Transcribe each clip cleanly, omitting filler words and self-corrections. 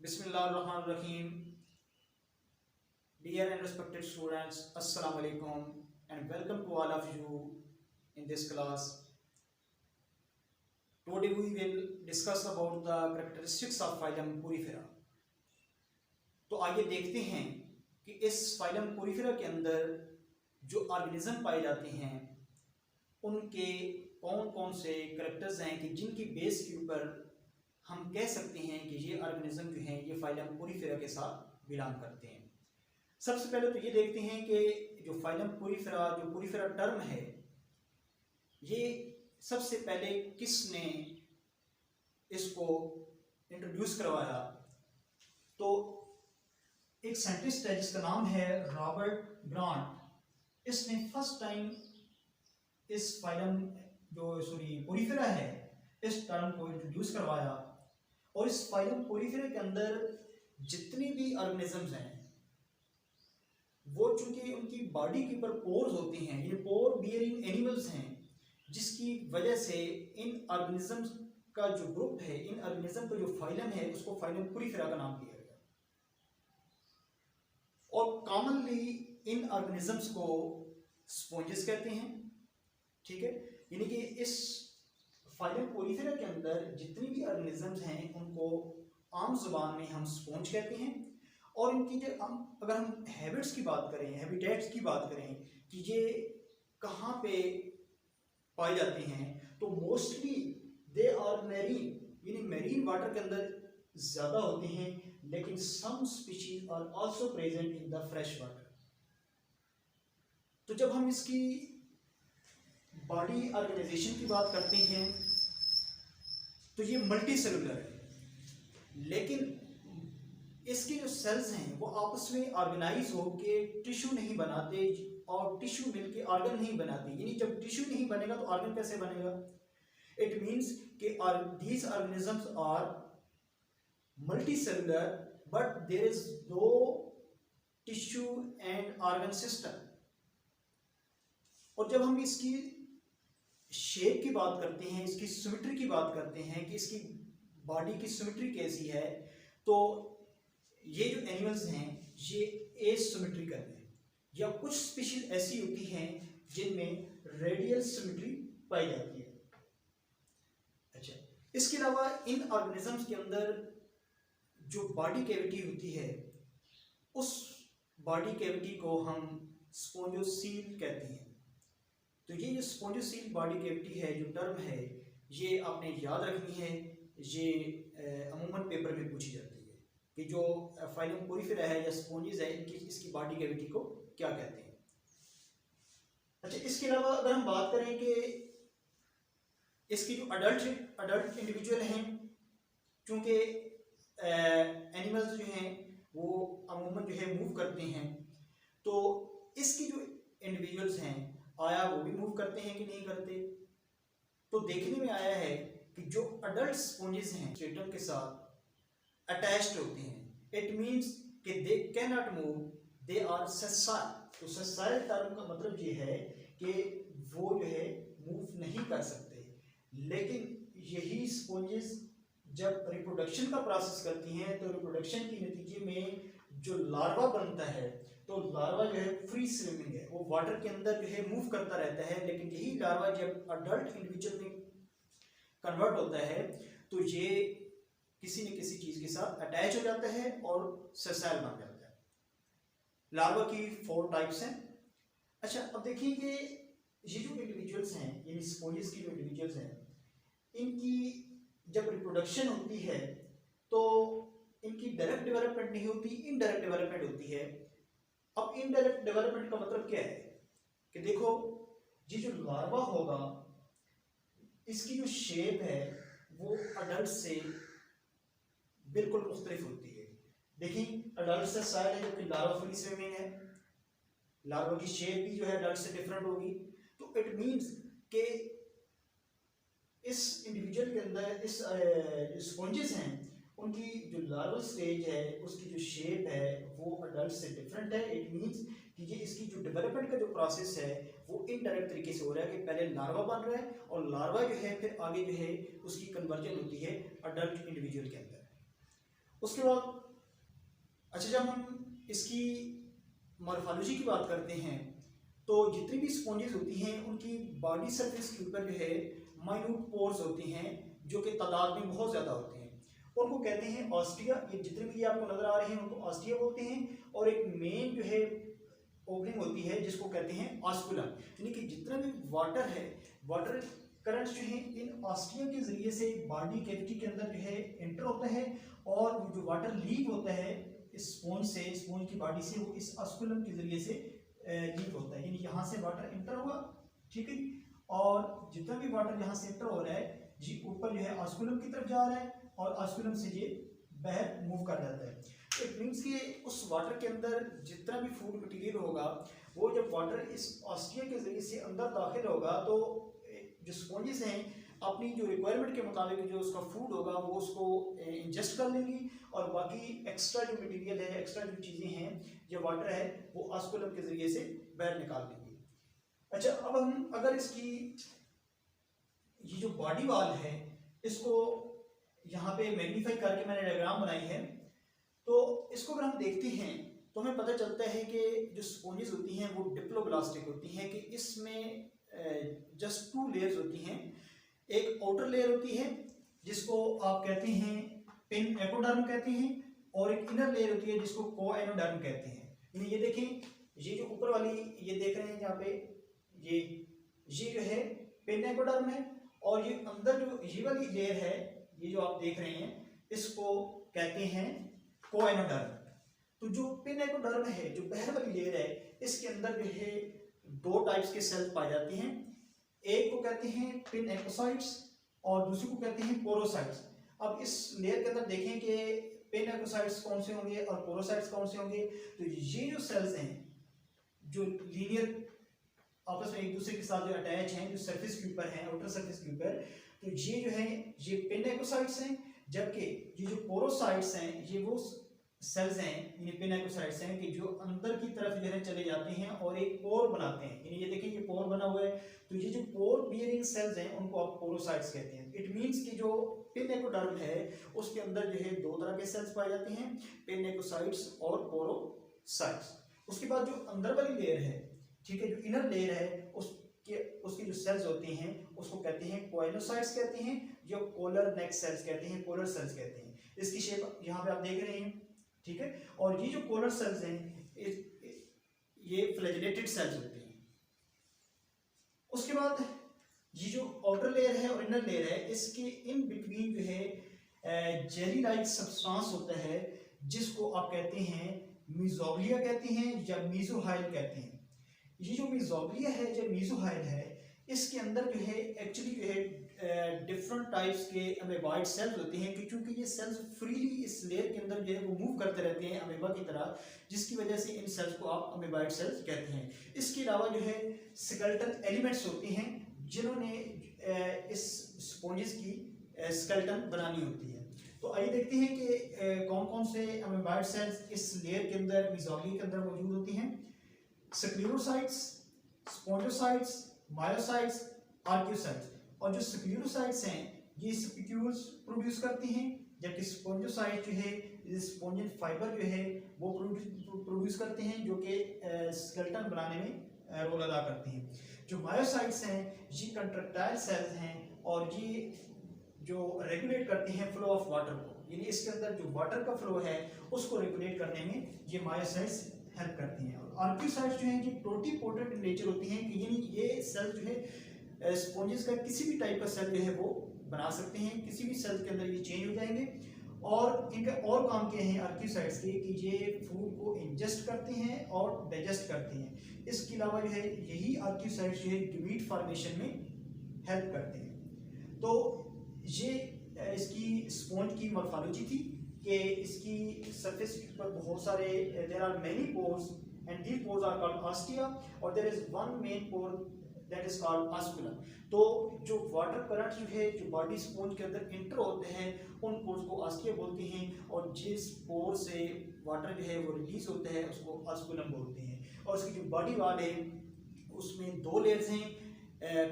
Bismillahirrahmanirrahim. Dear and respected students, Assalamu alaikum and welcome to all of you in this class. Today we will discuss about the characteristics of phylum Porifera. तो आइए देखते हैं कि इस phylum Porifera के अंदर जो organism पाए जाते हैं उनके कौन कौन से करेक्टर्स हैं कि जिनकी बेस के ऊपर हम कह सकते हैं कि ये ऑर्गेनिज्म जो हैं ये फाइलम पोरीफेरा के साथ बिलोंग करते हैं। सबसे पहले तो ये देखते हैं कि जो फाइलम पोरीफेरा जो पोरीफेरा टर्म है ये सबसे पहले किसने इसको इंट्रोड्यूस करवाया। तो एक साइंटिस्ट है जिसका नाम है रॉबर्ट ग्रांट। इसने फर्स्ट टाइम इस फाइलम पोरीफेरा है इस टर्म को इंट्रोड्यूस करवाया और इस फाइलम पोरीफेरा के अंदर जितनी भी ऑर्गेनिजम्स हैं वो चूंकि उनकी बॉडी के ऊपर पोर्स होते हैं, ये पोर बियरिंग एनिमल्स हैं, जिसकी वजह से इन ऑर्गेनिजम्स का जो ग्रुप है, इन ऑर्गेनिज्म का जो फाइलम है उसको फाइलम पोरीफेरा का नाम दिया गया। और कॉमनली इन ऑर्गेनिजम्स को स्पॉन्जेस कहते हैं, ठीक है। यानी कि इस फाइलम पोरीफेरा के अंदर जितनी भी ऑर्गेनिजम्स हैं उनको आम जुबान में हम स्पॉन्ज कहते हैं। और इनकी जो अगर हम हैबिट्स की बात करें, हैबिटेट्स की बात करें कि ये कहाँ पे पाए जाते हैं, तो मोस्टली दे आर मैरीन, यानी मैरीन वाटर के अंदर ज़्यादा होते हैं, लेकिन some species are also present in the fresh water. तो जब हम इसकी बॉडी ऑर्गेनाइजेशन की बात करते हैं तो ये मल्टी सेलुलर है, लेकिन इसके जो सेल्स हैं वो आपस में ऑर्गेनाइज होके टिश्यू नहीं बनाते और टिश्यू मिलके ऑर्गन नहीं बनाते। यानी जब टिश्यू नहीं बनेगा तो ऑर्गन कैसे बनेगा? इट मीन्स कि these organisms are multicellular but there is no tissue and organ system. और जब हम इसकी शेप की बात करते हैं, इसकी सिमेट्री की बात करते हैं कि इसकी बॉडी की सिमेट्री कैसी है, तो ये जो एनिमल्स हैं ये एसिमेट्रिकल है, या कुछ स्पीशीज ऐसी होती हैं जिनमें रेडियल सिमेट्री पाई जाती है। अच्छा, इसके अलावा इन ऑर्गेनिजम्स के अंदर जो बॉडी कैविटी होती है उस बॉडी कैविटी को हम स्पोंजोसील कहते हैं। तो ये जो स्पोंजोसील बॉडी कैविटी है, जो टर्म है, ये आपने याद रखनी है। ये अमूमन पेपर में पूछी जाती है कि जो फाइलम पोरीफेरा है या स्पोंजेस है इसकी बॉडी कैविटी को क्या कहते हैं। अच्छा, इसके अलावा अगर हम बात करें कि इसकी जो अडल्ट इंडिविजुअल हैं, क्योंकि एनिमल्स जो हैं वो अमूमन जो है मूव करते हैं, तो इसकी जो इंडिविजुअल्स हैं आया वो भी मूव करते हैं कि नहीं करते। तो देखने में आया है कि जो अडल्ट स्पॉन्जेस हैं स्ट्रेटम के साथ अटैच्ड होते हैं। इट मींस कि they can not move, they are sessile. तो सेसाइल टर्म का मतलब ये है कि वो जो है मूव नहीं कर सकते। लेकिन यही स्पॉन्जेस जब रिप्रोडक्शन का प्रोसेस करती हैं तो रिप्रोडक्शन के नतीजे में जो लार्वा बनता है, तो लार्वा जो है फ्री स्विमिंग है, वो वाटर के अंदर जो है मूव करता रहता है। लेकिन यही लार्वा जब अडल्ट इंडिविजुअल में कन्वर्ट होता है तो ये किसी न किसी चीज़ के साथ अटैच हो जाता है और सेसाइल बन जाता है। लार्वा की 4 टाइप्स हैं। अच्छा, अब देखिए कि ये जो इंडिविजुअल्स हैं, यानी स्पॉन्जेस की जो इंडिविजुअल्स हैं, इनकी जब रिप्रोडक्शन होती है तो इनकी डायरेक्ट डेवलपमेंट नहीं होती, इनडायरेक्ट डेवलपमेंट होती है। अब इनडायरेक्ट डेवलपमेंट का मतलब क्या है कि देखो, ये जो लार्वा होगा इसकी जो शेप है वो अडल्ट से बिल्कुल मुख्तलिफ होती है। देखिए, अडल्ट से साइल है जबकि लार्वा फ्री स्विमिंग है, लार्वा की शेप भी जो है अडल्ट से डिफरेंट होगी। तो इट मीन्स कि इस इंडिविजुअल के अंदर इस स्पॉन्जेस हैं उनकी जो लार्वल स्टेज है उसकी जो शेप है वो अडल्ट से डिफरेंट है। इट मीन्स कि ये इसकी जो डेवलपमेंट का जो प्रोसेस है वो इनडायरेक्ट तरीके से हो रहा है कि पहले लार्वा बन रहा है और लार्वा जो है फिर आगे जो है उसकी कन्वर्जन होती है अडल्ट इंडिविजुअल के अंदर। उसके बाद अच्छा, जब हम इसकी मॉर्फोलॉजी की बात करते हैं तो जितनी भी स्पॉन्जेस होती हैं उनकी बॉडी सरफेस के ऊपर जो है माइन्यूट पोर्स होती हैं जो कि तादाद में बहुत ज़्यादा होते हैं। उनको कहते हैं ऑस्टिया। ये जितने भी ये आपको नजर आ रहे हैं उनको ऑस्टिया बोलते हैं। और एक मेन जो है ओपनिंग होती है जिसको कहते हैं ऑस्कुलम, यानी कि जितना भी वाटर है, वाटर करंट्स जो है इन ऑस्टिया के जरिए से बॉडी कैविटी के अंदर जो है एंटर होता है, और जो वाटर लीक होता है इस स्पॉन्ज से, स्पॉन्ज की बॉडी से, वो इस ऑस्कुलम के जरिए से लीक होता है। यानी यहाँ से वाटर एंटर हुआ, ठीक है, और जितना भी वाटर यहाँ से एंटर हो रहा है जी ऊपर जो है ऑस्कुलम की तरफ जा रहा है, और ऑस्कुलम से ये बाहर मूव कर जाता है। इट मीन्स कि उस वाटर के अंदर जितना भी फूड मटेरियल होगा वो जब वाटर इस ऑस्टिया के जरिए से अंदर दाखिल होगा तो जो स्पॉन्जेस हैं अपनी जो रिक्वायरमेंट के मुताबिक जो उसका फूड होगा वो उसको इंजेस्ट कर लेंगी, और बाकी एक्स्ट्रा जो मटेरियल है, एक्स्ट्रा जो चीज़ें हैं, जो वाटर है, वो ऑस्कुलम के जरिए से बाहर निकाल देंगी। अच्छा, अब हम अगर इसकी ये जो बॉडी वाल है इसको यहाँ पे मैग्नीफाई करके मैंने डायग्राम बनाई है, तो इसको अगर हम देखते हैं तो हमें पता चलता है कि जो स्पॉन्जेस होती हैं वो डिप्लोब्लास्टिक होती हैं, कि इसमें जस्ट 2 लेयर्स होती हैं। एक आउटर लेयर होती है जिसको आप कहते हैं पिन एपोडर्म कहते हैं, और एक इनर लेयर होती है जिसको कोएनोडर्म कहते हैं। यानी ये देखें, ये जो ऊपर वाली ये देख रहे हैं यहाँ पे, ये जो है पिन एपोडर्म है, और ये अंदर जो ये वाली लेयर है, ये जो आप देख रहे हैं, इसको कहते हैं कोएनोडर्म। तो जो पिन एपोडर्म है, जो बाहर वाली लेयर है, इसके अंदर जो है 2 टाइप्स के सेल्स पाए जाते हैं। एक को कहते हैं पिन एपोसाइट्स और दूसरे को कहते हैं पोरोसाइट्स। अब इस लेयर के अंदर देखें कि पिन एपोसाइट्स कौन से होंगे और पोरोसाइट्स कौन से होंगे। तो ये जो सेल्स हैं जो लीनियर आपस में एक दूसरे के साथ जो अटैच हैं, जो सरफेस के ऊपर हैं, आउटर सरफेस के ऊपर, तो ये जो है ये पिन एपोसाइट्स हैं, जबकि ये जो पोरोसाइट्स हैं ये वो सेल्स हैं, यानी पिन एपोसाइट्स हैं, कि जो अंदर की तरफ जो है चले जाते हैं और एक पोर बनाते हैं। यानी ये देखिए ये पोर बना हुआ है, तो ये जो पोर बियरिंग सेल्स हैं उनको आप पोरोसाइट्स कहते हैं। इट मींस कि जो पिन एपोडर्म है उसके अंदर जो है 2 तरह के सेल्स पाए जाते हैं, पिन एपोसाइट्स और पोरोसाइट्स। उसके बाद जो अंदर वाली लेयर है, ठीक है, जो इनर लेयर है, उसके जो सेल्स होते हैं उसको कहते हैं कोएनोसाइट्स कहते हैं, जो पोलर नेक सेल्स कहते हैं, पोलर सेल्स कहते हैं। इसकी शेप यहाँ पे आप देख रहे हैं, ठीक है। और ये जो पोलर सेल्स हैं ये फ्लैजेलेटेड सेल्स होते हैं। उसके बाद ये जो आउटर लेयर है और इनर लेयर है, इसके इन बिटवीन जो है जेली लाइक सब्सटेंस होता है जिसको आप कहते हैं मीजोग्लिया कहते हैं या मीजोहाइल कहते हैं। ये जो मीजोग्लिया है या मीजोहाइल है, इसके अंदर जो है एक्चुअली जो है डिफरेंट टाइप्स के अमेबाइड सेल्स होते हैं, क्योंकि ये सेल्स फ्रीली इस लेयर के अंदर जो है वो मूव करते रहते हैं अमेबा की तरह, जिसकी वजह से इन सेल्स को आप अमेबाइड सेल्स कहते हैं। इसके अलावा जो है स्केलेटल एलिमेंट्स होते हैं जिन्होंने इस स्पॉन्जेस की स्केलेटन बनानी होती है। तो आइए देखते हैं कि कौन कौन से अमेबाइड सेल्स इस लेयर के अंदर, मीजोग्लिया के अंदर मौजूद होती हैं। स्क्लेरोसाइट्स, स्पॉन्जोसाइट्स, मायोसाइट्स, आर्कियोसाइट्स। और जो स्क्लेरोसाइट्स हैं ये स्पिक्यूल्स प्रोड्यूस करती हैं, जबकि स्पॉन्जोसाइट्स जो है स्पॉन्जिन फाइबर जो है वो प्रोड्यूस करते हैं, जो कि स्केलेटन बनाने में रोल अदा करते हैं। जो मायोसाइट्स हैं ये कंट्रैक्टाइल सेल्स हैं, और ये जो रेगुलेट करते हैं फ्लो ऑफ वाटर को, यानी इसके अंदर जो वाटर का फ्लो है उसको रेगुलेट करने में ये मायोसाइट्स हेल्प करती हैं। और आर्कियोसाइट्स जो हैं ये टोटीपोटेंट इन नेचर होती हैं, कि यानी ये सेल जो है स्पॉन्जेस का किसी भी टाइप का सेल जो है वो बना सकते हैं, किसी भी सेल के अंदर ये चेंज हो जाएंगे। और इनका और काम क्या है आर्कियोसाइट्स के, कि ये फूड को इंजेस्ट करते हैं और डाइजेस्ट करते हैं। इसके अलावा जो है यही आर्कियोसाइट्स जो है गमीट फॉर्मेशन में हेल्प करते हैं। तो ये इसकी स्पॉन्ज की मॉर्फोलॉजी थी कि इसकी सरफेस पर बहुत सारे there are many pores and these pores are called ostia, और there is one main pore that is called osculum. तो जो वाटर करंट जो है जो बॉडी स्पॉन्ज के अंदर इंटर होते हैं उन पोर्स को ऑस्टिया बोलते हैं, और जिस पोर से वाटर जो है वो रिलीज होता है उसको ऑस्कुलम बोलते हैं। और उसकी जो बॉडी वाल है उसमें 2 लेयर्स हैं,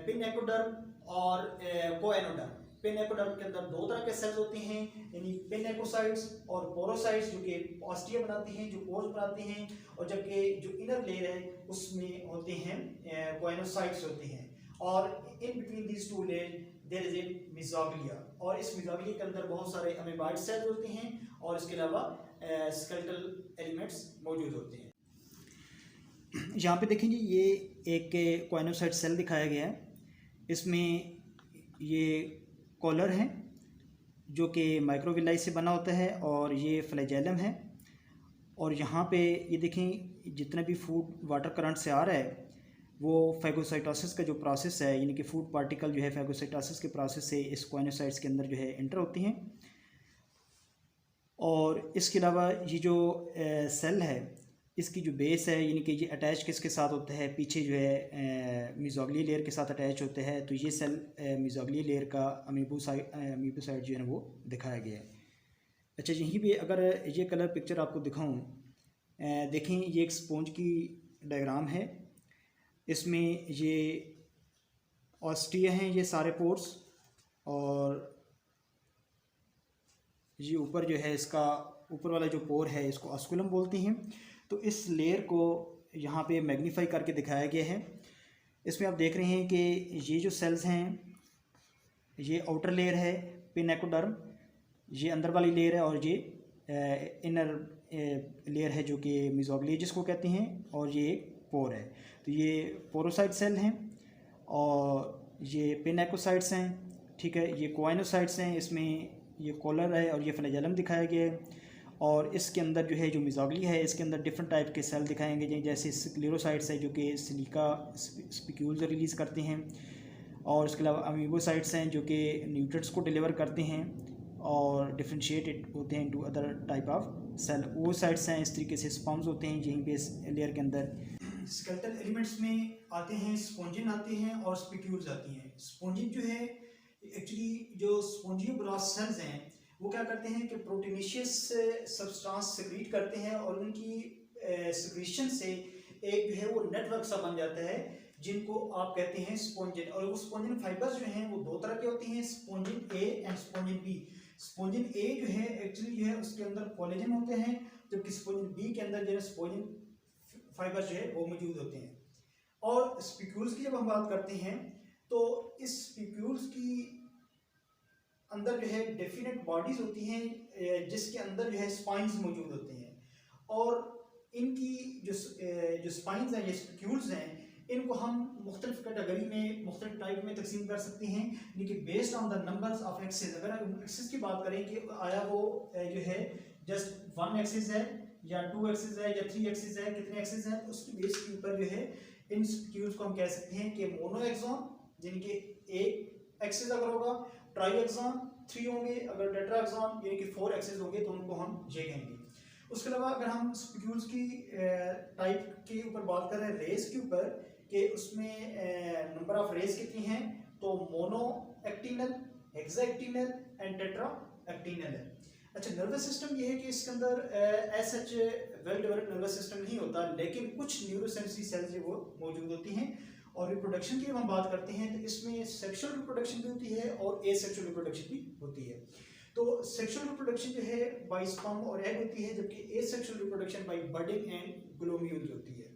पिन एपोडर्म और कोएनोडर्म। पेनेकोडर्म के अंदर दो तरह के सेल्स होते हैं, यानी पेनेकोसाइट्स और पोरोसाइट्स, जो कि ऑस्टिया बनाते हैं, जो पोर्स बनाते हैं, और जबकि जो इनर लेयर है उसमें होते हैं गोइनोसाइट्स होते हैं। और in between these two layer there is a mesoglea, और इस मेसोग्लिया के अंदर बहुत सारे अमीबाइड सेल्स होते हैं और इसके अलावा स्केलेटल एलिमेंट्स मौजूद होते हैं। यहाँ पे देखेंगे ये एक कोइनोसाइट सेल दिखाया गया है, इसमें ये कॉलर है जो कि माइक्रोविलाई से बना होता है, और ये फ्लैजेलम है, और यहाँ पे ये देखें जितना भी फूड वाटर करंट से आ रहा है वो फैगोसाइटोसिस का जो प्रोसेस है, यानी कि फूड पार्टिकल जो है फैगोसाइटोसिस के प्रोसेस से इस कोइनोसाइट्स के अंदर जो है एंटर होती हैं। और इसके अलावा ये जो सेल है इसकी जो बेस है, यानी कि ये अटैच किसके साथ होता है, पीछे जो है मेसोग्लिया लेयर के साथ अटैच होते हैं, तो ये सेल मेसोग्लिया लेयर का अमीबोसाइट जो है ना वो दिखाया गया है। अच्छा, यहीं पे अगर ये कलर पिक्चर आपको दिखाऊं, देखें ये एक स्पॉन्ज की डायग्राम है, इसमें ये ऑस्टिया हैं ये सारे पोर्स, और ये ऊपर जो है इसका ऊपर वाला जो पोर है इसको ऑस्कुलम बोलते हैं। तो इस लेयर को यहाँ पे मैग्नीफाई करके दिखाया गया है। इसमें आप देख रहे हैं कि ये जो सेल्स हैं ये आउटर लेयर है पेनेकोडर्म, ये अंदर वाली लेयर है, और ये इनर लेयर है जो कि मेसोग्लिया जिसको कहते हैं, और ये एक पोर है। तो ये पोरोसाइट सेल हैं और ये पेनेकोसाइट्स हैं, ठीक है। ये कोइनोसाइट्स हैं, इसमें ये कॉलर है और ये फ्लैजेलम दिखाया गया है। और इसके अंदर जो है जो मेसोग्लिया है इसके अंदर डिफरेंट टाइप के सेल दिखाएंगे, जैसे स्क्लेरोसाइट्स है जो कि सिलिका स्पिक्यूल्स रिलीज़ करते हैं, और उसके अलावा अमीबोसाइट्स हैं जो कि न्यूट्रिएंट्स को डिलीवर करते हैं और डिफ्रेंशिएटेड होते हैं to other type of cell. Oocytes हैं इस तरीके से स्पर्म्स होते हैं यहीं पे इस लेयर के अंदर। स्केलेटल एलिमेंट्स में आते हैं स्पोंजिन आते हैं और स्पिक्यूल्स आती हैं। स्पोंजिन जो है एक्चुअली जो स्पोंजियोब्लास्ट सेल्स हैं वो क्या करते हैं कि प्रोटीनेशियस सब्सटेंस सिक्रीट करते हैं, और उनकी सिक्रीशन से एक जो है वो नेटवर्क सा बन जाता है जिनको आप कहते हैं स्पोंजिन। और वो स्पोंजिन फाइबर्स जो हैं वो दो तरह के होते हैं, स्पोंजिन ए एंड स्पोंजिन बी। स्पोंजिन ए जो है एक्चुअली जो है उसके अंदर कोलेजन होते हैं, जबकि स्पोंजिन बी के अंदर जो है स्पोंजिन फाइबर्स जो है वो मौजूद होते हैं। और स्पिक्यूल्स की जब हम बात करते हैं तो इस स्पिक्यूल्स की अंदर जो है डेफिनेट बॉडीज होती हैं जिसके अंदर जो है स्पाइंस मौजूद होते हैं, और इनकी जो स्पाइंस हैं, ये स्पिक्यूल्स हैं, इनको हम मुख्तलिफ कैटेगरी में मुख्तलिफ टाइप में तकसीम कर सकते हैं, लेकिन based on the numbers of axis. अगर हम एक्सिस की बात करें कि आया वो जो है जस्ट 1 एक्सिस है या 2 एक्सिस है या 3 एक्सिस है, कितने एक्सिस हैं, उसकी बेस के ऊपर जो है इन स्पिक्यूल्स को हम कह सकते हैं कि मोनो एक्सॉन, यानी कि एक एक्सिस अगर होगा, ट्राई एक्सॉन 3 होंगे, अगर टेट्रा एक्सॉन यानी कि 4 एक्सिस होंगे तो उनको हम ये कहेंगे। उसके अलावा अगर हम स्पिक्यूल्स की टाइप के ऊपर बात करें रेस के ऊपर कि उसमें नंबर ऑफ रेस कितनी हैं, तो mono actinal, hexa actinal and tetra actinal है। अच्छा, नर्वस सिस्टम ये है कि इसके अंदर as such well developed nervous system नहीं होता, लेकिन कुछ न्यूरोसेंसरी सेल्स जो वो मौजूद होती हैं। और रिप्रोडक्शन की जब हम बात करते हैं तो इसमें सेक्सुअल रिप्रोडक्शन भी होती है और एसेक्सुअल रिप्रोडक्शन भी होती है। तो सेक्सुअल रिप्रोडक्शन जो है बाय स्पर्म और एग होती है, जबकि asexual reproduction by budding and gemmules होती है।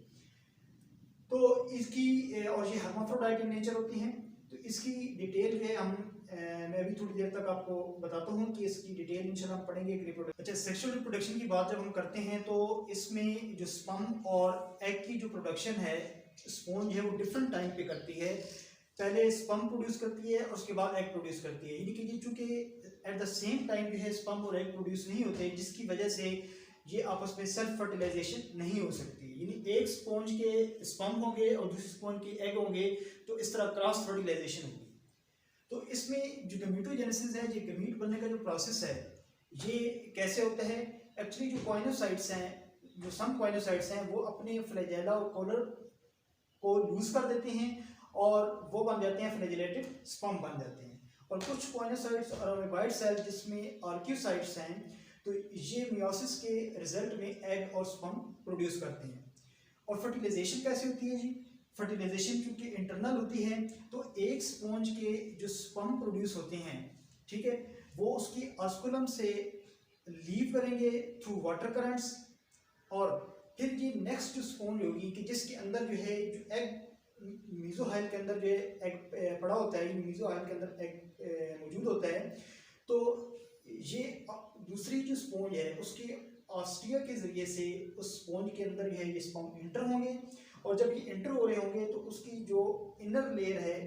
तो इसकी और ये हर्माफ्रोडाइट इन नेचर होती हैं। तो इसकी डिटेल जो है मैं अभी थोड़ी देर तक आपको बताता हूँ कि इसकी डिटेल इंशाल्लाह हम पढ़ेंगे। अच्छा, सेक्सुअल रिप्रोडक्शन की बात जब हम करते हैं तो इसमें जो स्पर्म और एग की जो प्रोडक्शन है स्पोंज है वो डिफरेंट टाइम पे करती है। पहले स्पर्म प्रोड्यूस करती है और उसके बाद एग प्रोड्यूस करती है, यानी कि चूंकि एट द सेम टाइम जो है स्पर्म और एग प्रोड्यूस नहीं होते, जिसकी वजह से ये आपस में सेल्फ फर्टिलाइजेशन नहीं हो सकती। यानी एक स्पॉन्ज के स्पर्म होंगे और दूसरे स्पॉन्ज के एग होंगे, तो इस तरह क्रॉस फर्टिलाइजेशन होगी। तो इसमें जो गमीटोजेनेसिस है, ये गमीट बनने का जो प्रोसेस है ये कैसे होता है। एक्चुअली जो कॉइनोसाइट्स हैं, जो सम कॉइनोसाइट्स हैं, वो अपने फ्लैजेला और कॉलर को लूज कर देते हैं और वो बन जाते हैं फ्लैजिलेटेड स्पर्म बन जाते हैं। और कुछ कॉइनोसाइट्स और अमीबाइड सेल जिसमें आर्क्यूसाइट्स हैं, तो ये मियोसिस के रिजल्ट में एग और स्पर्म प्रोड्यूस करते हैं। और फर्टिलाइजेशन कैसे होती है जी? फर्टिलाइजेशन क्योंकि इंटरनल होती है, तो एक स्पॉन्ज के जो स्पर्म प्रोड्यूस होते हैं ठीक है, वो उसकी ऑस्कुलम से लीव करेंगे थ्रू वाटर करंट्स, और फिर ये नेक्स्ट स्पॉन्ज होगी कि जिसके अंदर जो है जो एग मीजोहाइल के अंदर जो है एग पड़ा होता है, मीजोहाइल के अंदर एग मौजूद होता है। तो ये दूसरी जो स्पॉन्ज है उसकी ऑस्टिया के ज़रिए से उस स्पॉन्ज के अंदर जो है ये स्पर्म इंटर होंगे, और जब ये इंटर हो रहे होंगे तो उसकी जो इनर लेयर है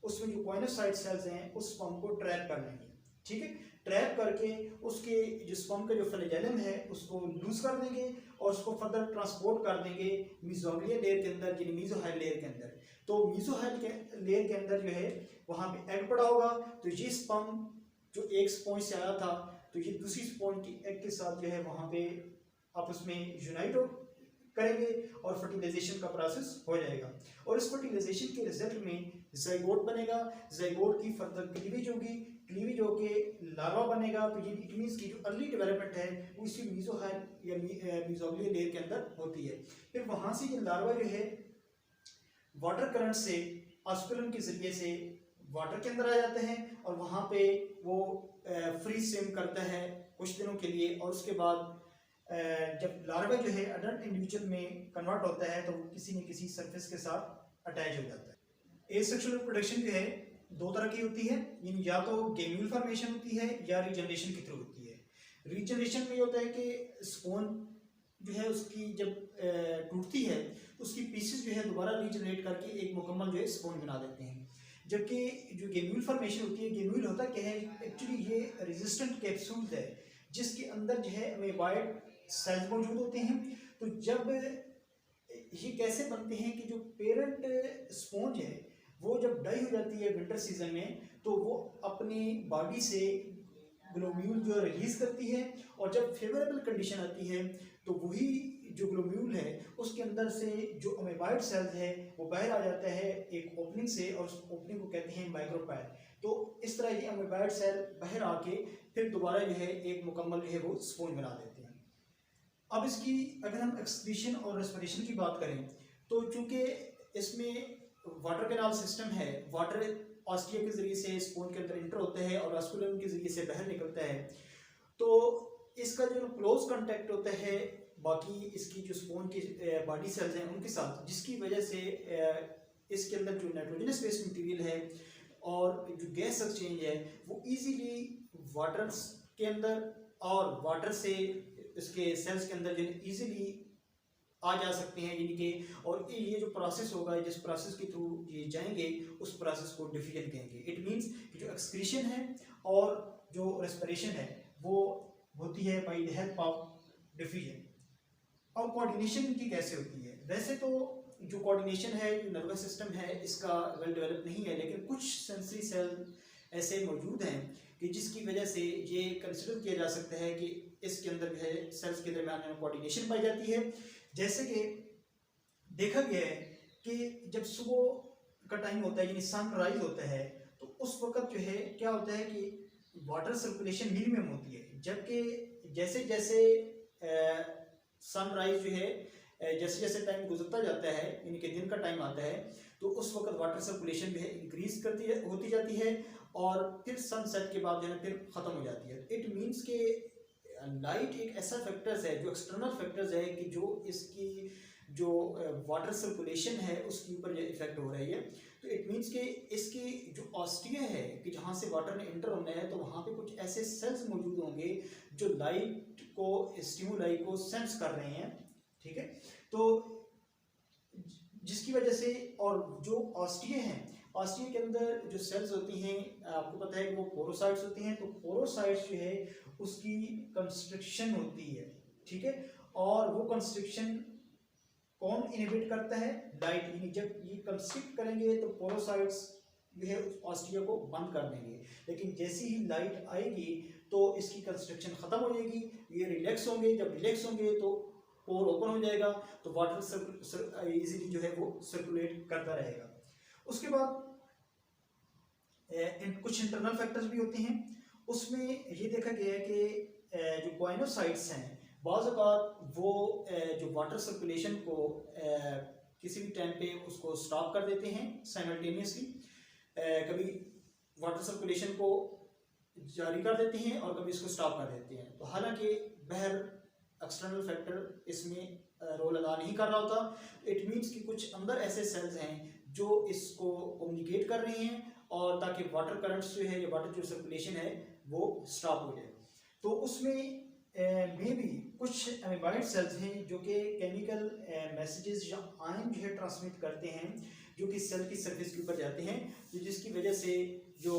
उसमें जो कॉइनोसाइट सेल्स हैं उस स्पर्म को ट्रैप कर लेंगे। ठीक है, ट्रैप करके उसके जो स्पर्म का जो फ्लैजेलम है उसको लूज कर देंगे और उसको फर्दर ट्रांसपोर्ट कर देंगे मीजोग्लिया लेयर के अंदर, यानी मीजोहाइल लेयर के अंदर। तो मीजोहाइल के लेयर के अंदर जो है वहाँ पे एग पड़ा होगा, तो ये स्पर्म जो एक स्पॉन्ज से आया था तो ये दूसरी स्पॉन्ज की एग के साथ जो है वहाँ पे आपस में यूनाइट करेंगे और फर्टिलाइजेशन का प्रोसेस हो जाएगा, और इस फर्टिलाइजेशन के रिजल्ट में ज़ाइगोट बनेगा। ज़ाइगोट की फर्दर क्लीवेज होगी, क्लीवेज होके लार्वा बनेगा। तो ये इट मीन्स की जो अर्ली डेवलपमेंट है वो इसी मीजोहाइल या मीजोग्लिया लेयर के अंदर होती है। फिर वहाँ से ये लार्वा जो है वाटर करंट से ऑस्कुलम के जरिए से वाटर के अंदर आ जाते हैं, और वहाँ पे वो फ्री स्विम करता है कुछ दिनों के लिए, और उसके बाद जब लार्वा जो है अडल्ट इंडिविजुअल में कन्वर्ट होता है तो वो किसी न किसी सरफेस के साथ अटैच हो जाता है। एसेक्सुअल रिप्रोडक्शन जो है दो तरह की होती है, यानी या तो गेम्यूल फॉर्मेशन होती है या रीजनरेशन के थ्रू होती है। रीजनरेशन में ये होता है कि स्पॉन्ज जो है उसकी जब टूटती है तो उसकी पीसेस जो है दोबारा रीजनरेट करके एक मुकम्मल जो है स्पॉन्ज बना देते हैं। जबकि जो गेम्यूल फॉर्मेशन होती है, गेम्यूल होता क्या है, एक्चुअली ये रेजिस्टेंट कैप्सूल है जिसके अंदर जो है अमीबाइड सेल्स मौजूद होते हैं। तो जब ये कैसे बनते हैं कि जो पेरेंट स्पॉन्ज है वो जब डाई हो जाती है विंटर सीजन में तो वो अपनी बॉडी से ग्लोम्यूल जो रिलीज करती है, और जब फेवरेबल कंडीशन आती है तो वही जो ग्लोम्यूल है उसके अंदर से जो अमीबाइड सेल्स है वो बाहर आ जाता है एक ओपनिंग से, और उस ओपनिंग को कहते हैं माइक्रोपाइल। तो इस तरह ये अमीबाइड सेल बाहर आके फिर दोबारा जो है एक मुकम्मल जो है वो स्पॉन्ज बना देते हैं। अब इसकी अगर हम एक्सक्रीशन और रेस्पिरेशन की बात करें तो चूंकि इसमें वाटर कैनाल सिस्टम है, वाटर ऑस्टिया के जरिए से स्पॉन्ज के अंदर इंटर होता है और ऑस्कुलम के जरिए से बाहर निकलता है, तो इसका जो क्लोज कांटेक्ट होता है बाकी इसकी जो स्पॉन्ज की बॉडी सेल्स हैं उनके साथ, जिसकी वजह से इसके अंदर जो नाइट्रोजनस बेस्ड मटेरियल है और जो गैस एक्सचेंज है वो इजीली वाटर के अंदर और वाटर से इसके सेल्स के अंदर जो इजीली आ जा सकते हैं, यानी कि और ये जो प्रोसेस होगा जिस प्रोसेस के थ्रू ये जाएंगे उस प्रोसेस को डिफिजन कहेंगे। इट मींस कि जो एक्सक्रीशन है और जो रेस्पिरेशन है वो होती है by the help of diffusion. और कोऑर्डिनेशन इनकी कैसे होती है? वैसे तो जो कोऑर्डिनेशन है जो नर्वस सिस्टम है इसका वेल डेवलप नहीं है, लेकिन कुछ सेंसरी सेल ऐसे मौजूद हैं कि जिसकी वजह से ये कंसिडर किया जा सकता है कि इसके अंदर जो है सेल्स के दरमियान में कोऑर्डिनेशन पाई जाती है। जैसे कि देखा गया है कि जब सुबह का टाइम होता है यानी सनराइज होता है तो उस वक्त जो है क्या होता है कि वाटर सर्कुलेशन मिनिमम होती है, जबकि जैसे जैसे सनराइज जो है जैसे जैसे टाइम गुजरता जाता है यानी कि दिन का टाइम आता है तो उस वक्त वाटर सर्कुलेशन जो है इंक्रीज होती जाती है और फिर सनसेट के बाद जो है फिर ख़त्म हो जाती है। इट मीन्स के लाइट एक ऐसा फैक्टर्स है जो एक्सटर्नल फैक्टर्स है कि जो इसकी जो वाटर सर्कुलेशन है उसके ऊपर जो इफेक्ट हो रही है। तो इट मीन्स कि इसकी जो ऑस्टिया है कि जहाँ से वाटर ने इंटर होना है तो वहाँ पे कुछ ऐसे सेल्स मौजूद होंगे जो लाइट को स्टिमुलाई को सेंस कर रहे हैं, ठीक है। तो जिसकी वजह से और जो ऑस्टिया हैं ऑस्टिया के अंदर जो सेल्स होती हैं आपको पता है कि वो पोरोसाइट्स होती हैं, तो पोरोसाइट्स जो है उसकी कंस्ट्रक्शन होती है, ठीक है। और वो कंस्ट्रक्शन कौन इनहिबिट करता है? लाइट, यानी जब ये कंस्ट्रिक्ट करेंगे तो पोरोसाइट्स जो है ऑस्टिया को बंद कर देंगे, लेकिन जैसे ही लाइट आएगी तो इसकी कंस्ट्रक्शन ख़त्म हो जाएगी, ये रिलैक्स होंगे। जब रिलैक्स होंगे तो पोर ओपन हो जाएगा तो वाटर इजीली जो है वो सर्कुलेट करता रहेगा। उसके बाद कुछ इंटरनल फैक्टर्स भी होते हैं, उसमें ये देखा गया है कि जो गोइनोसाइट्स हैं बाज़ औक़ात वो जो वाटर सर्कुलेशन को किसी भी टाइम पे उसको स्टॉप कर देते हैं साइमल्टेनियसली। कभी वाटर सर्कुलेशन को जारी कर देते हैं और कभी इसको स्टॉप कर देते हैं। तो हालांकि बहर एक्सटर्नल फैक्टर इसमें रोल अदा नहीं कर रहा होता। इट मीन्स कि कुछ अंदर ऐसे सेल्स हैं जो इसको कम्युनिकेट कर रहे हैं और ताकि वाटर करंट्स जो है या वाटर जो सर्कुलेशन है वो स्टॉप हो जाए। तो उसमें में भी कुछ अमीबाइड सेल्स हैं जो कि केमिकल मैसेजेस या आयन जो है ट्रांसमिट करते हैं जो कि सेल की सरफेस के ऊपर जाते हैं, तो जिसकी वजह से जो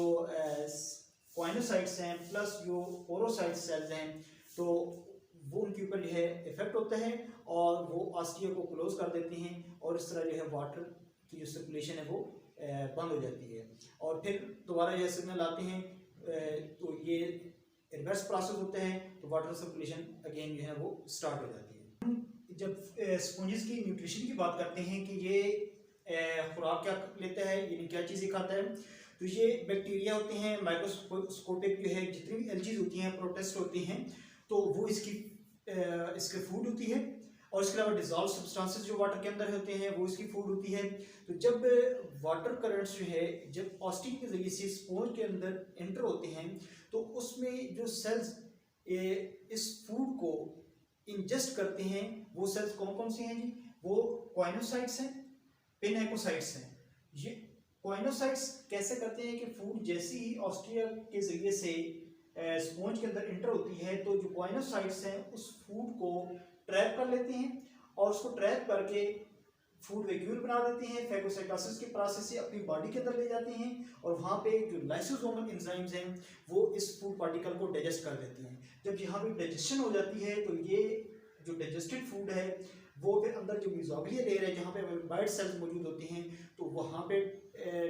कॉइनोसाइट्स हैं प्लस जो पोरोसाइट सेल्स हैं तो वो उनके ऊपर जो है इफेक्ट होता है और वो ऑस्टियो को क्लोज कर देते हैं और इस तरह जो है वाटर की जो सर्कुलेशन है वो बंद हो जाती है और फिर दोबारा यह सिग्नल आते हैं। तो ये रिवर्स प्रोसेस होता है तो वाटर सर्कुलेशन अगेन जो है वो स्टार्ट हो जाती है। जब स्पॉन्जेस की न्यूट्रिशन की बात करते हैं कि ये खुराक क्या लेता है यानी क्या चीज़ें खाता है, तो ये बैक्टीरिया होते हैं माइक्रोस्कोपिक जो है, जितनी भी एल्गीज होती हैं प्रोटिस्ट होती हैं तो वो इसके फूड होती है। और इसके अलावा डिजॉल्व सब्सटेंसेस जो वाटर के अंदर होते हैं वो इसकी फूड होती है। तो जब वाटर करंट्स जो है जब ऑस्टिन के जरिए से स्पॉन्ज के अंदर एंटर होते हैं तो उसमें जो सेल्स इस फूड को इंजेस्ट करते हैं वो सेल्स कौन कौन से हैं जी? वो कॉइनोसाइट्स हैं, पिनेकोसाइट्स हैं। ये कॉइनोसाइट्स कैसे करते हैं कि फूड जैसे ही ऑस्ट्रिया के जरिए से स्पॉन्ज के अंदर एंटर होती है तो जो कॉइनोसाइट्स हैं उस फूड को ट्रैप कर लेते हैं और उसको ट्रैप करके फूड वैक्यूल बना देते हैं, फैगोसाइटोसिस के प्रोसेस से अपनी बॉडी के अंदर ले जाते हैं और वहाँ पे जो लाइसोसोमल एंजाइम्स हैं वो इस फूड पार्टिकल को डाइजेस्ट कर देती हैं। जब यहाँ पे डाइजेशन हो जाती है तो ये जो डाइजेस्टेड फूड है वो फिर अंदर जो मीजोग्लिया लेयर है जहाँ पे अमीबाइड सेल्स मौजूद होती हैं तो वहाँ पे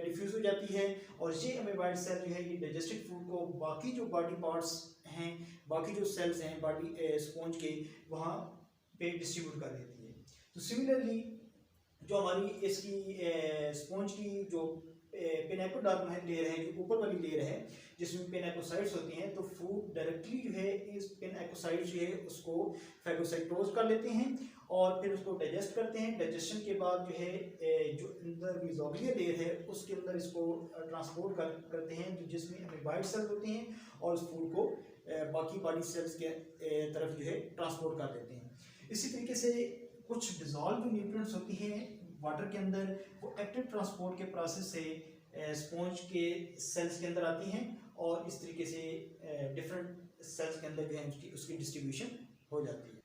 डिफ्यूज़ हो जाती है और ये अमीबाइड सेल जो है ये डाइजेस्टेड फूड को बाकी जो बॉडी पार्ट्स हैं, बाकी जो सेल्स हैं बॉडी स्पॉन्ज के, वहाँ पे डिस्ट्रीब्यूट कर देती है। तो सिमिलरली जो हमारी इसकी स्पॉन्ज की जो पिनेकोडर्म लेयर है, जो ऊपर वाली लेयर है जिसमें पिनेकोसाइट्स होती हैं, तो फूड डायरेक्टली जो है इस पिनेकोसाइट्स जो है उसको फैगोसाइटोज कर लेते हैं और फिर उसको डाइजेस्ट करते हैं। डाइजेशन के बाद जो है जो अंदर मीजोग्लिया लेयर है उसके अंदर इसको ट्रांसपोर्ट करते हैं जो जिसमें अमीबाइड सेल्स होते हैं और उस फूड को बाकी बॉडी सेल्स के तरफ जो है ट्रांसपोर्ट कर देते हैं। इसी तरीके से कुछ डिजॉल्व न्यूट्रिएंट्स होती हैं वाटर के अंदर, वो एक्टिव ट्रांसपोर्ट के प्रोसेस से स्पॉन्ज के सेल्स के अंदर आती हैं और इस तरीके से डिफरेंट सेल्स के अंदर जो है उसकी डिस्ट्रीब्यूशन हो जाती है।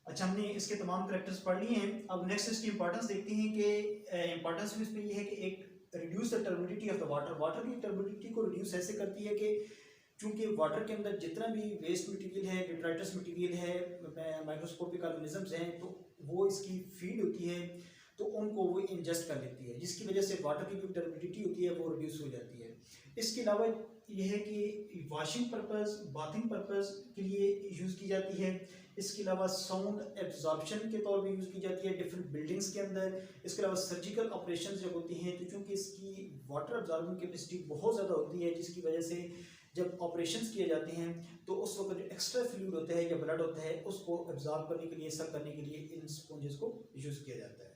अच्छा, हमने इसके तमाम करैक्टर्स पढ़ लिए हैं। अब नेक्स्ट इसकी इंपॉर्टेंस देखते हैं कि इंपॉर्टेंस में इसमें यह है कि एक reduce the turbidity of the water, water की टर्बिडिटी को रिड्यूस ऐसे करती है कि चूँकि वाटर के अंदर जितना भी वेस्ट मटेरियल है, डिट्राइटस मटेरियल है, माइक्रोस्कोपिक ऑर्गेनिजम्स हैं तो वो इसकी फीड होती है तो उनको वो इंजेस्ट कर लेती है जिसकी वजह से वाटर की जो टर्बिडिटी होती है वो रिड्यूस हो जाती है। इसके अलावा यह है कि वॉशिंग पर्पस, बाथिंग पर्पस के लिए यूज़ की जाती है। इसके अलावा साउंड एब्जॉर्प्शन के तौर पे यूज़ की जाती है डिफरेंट बिल्डिंग्स के अंदर। इसके अलावा सर्जिकल ऑपरेशन जब होती हैं तो चूँकि इसकी वाटर एब्जॉर्बिंग कैपेसिटी बहुत ज़्यादा होती है जिसकी वजह से जब ऑपरेशंस किए जाते हैं तो उस वक्त जो एक्स्ट्रा फ्लूइड होता है या ब्लड होता है उसको एब्जॉर्ब करने के लिए, सब करने के लिए इन स्पॉन्जेस को यूज़ किया जाता है।